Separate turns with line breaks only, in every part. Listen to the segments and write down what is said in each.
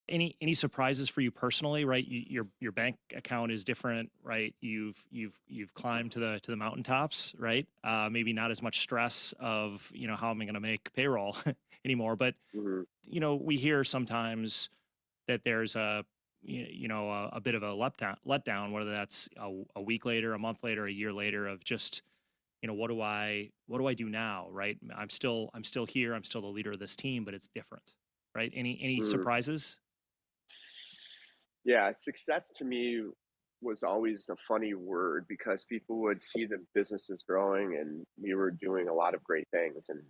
Any surprises for you personally, right? Your bank account is different, right? You've climbed to the mountaintops, right? Maybe not as much stress of, how am I going to make payroll anymore, but
Hmm.
we hear sometimes that there's a bit of a letdown, whether that's a week later, a month later, a year later, of just, what do I do now, right? I'm still here, I'm still the leader of this team, but it's different, right? Any
Hmm.
surprises?
Yeah, success to me was always a funny word because people would see the businesses growing and we were doing a lot of great things, and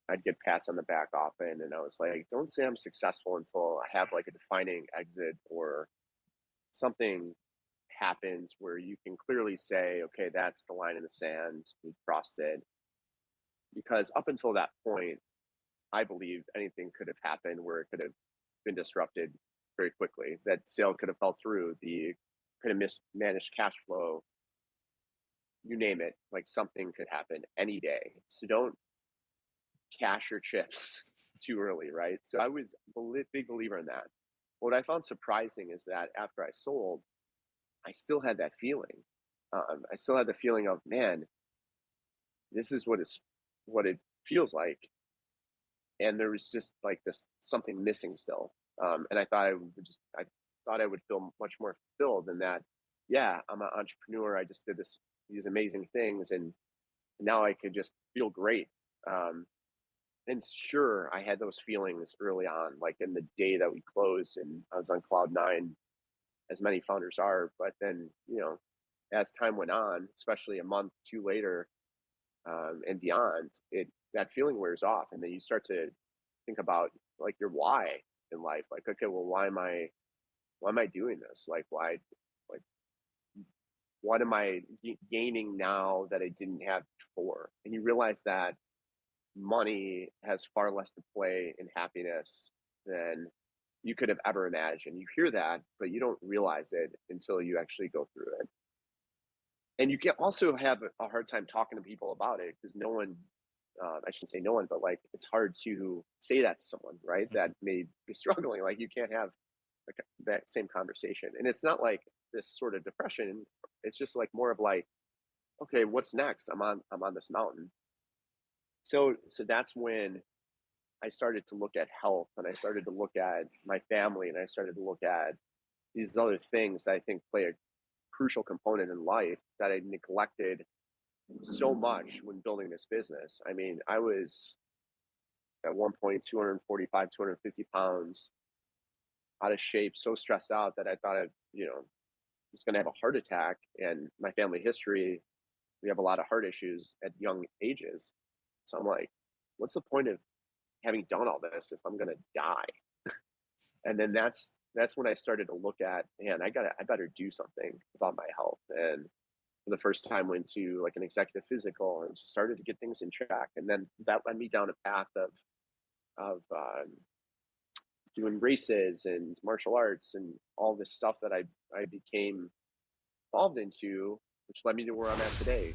I'd get pats on the back often, and I was like, don't say I'm successful until I have like a defining exit or something happens where you can clearly say, okay, that's the line in the sand, we crossed it. Because up until that point, I believed anything could have happened where it could have been disrupted very quickly. That sale could have fell through, the could have mismanaged cash flow, you name it, like something could happen any day. So don't cash your chips too early, right? So I was a big believer in that. What I found surprising is that after I sold, I still had that feeling. I still had the feeling of, man, this is what it feels like, and there was just like this something missing still. And I thought I would feel much more fulfilled in that. Yeah, I'm an entrepreneur. I just did these amazing things, and now I could just feel great. Um, and sure, I had those feelings early on, like in the day that we closed, and I was on cloud nine, as many founders are. But then, as time went on, especially a month, two later, and beyond, it that feeling wears off, and then you start to think about like your why in life. Like, okay, well, why am I doing this? Like what am I gaining now that I didn't have before? And you realize that money has far less to play in happiness than you could have ever imagined. You hear that, but you don't realize it until you actually go through it. And you can also have a hard time talking to people about it because no one, I shouldn't say no one, but like it's hard to say that to someone, right? That may be struggling. Like you can't have like that same conversation. And it's not like this sort of depression. It's just like more of like, okay, what's next? I'm on this mountain. So that's when I started to look at health, and I started to look at my family, and I started to look at these other things that I think play a crucial component in life that I neglected so much when building this business. I mean, I was at one point 245, 250 pounds, out of shape, so stressed out that I thought was going to have a heart attack. And my family history, we have a lot of heart issues at young ages. So I'm like, what's the point of having done all this if I'm going to die? And then that's when I started to look at, man, I better do something about my health. And for the first time went to like an executive physical and just started to get things in track. And then that led me down a path of doing races and martial arts and all this stuff that I became involved into, which led me to where I'm at today.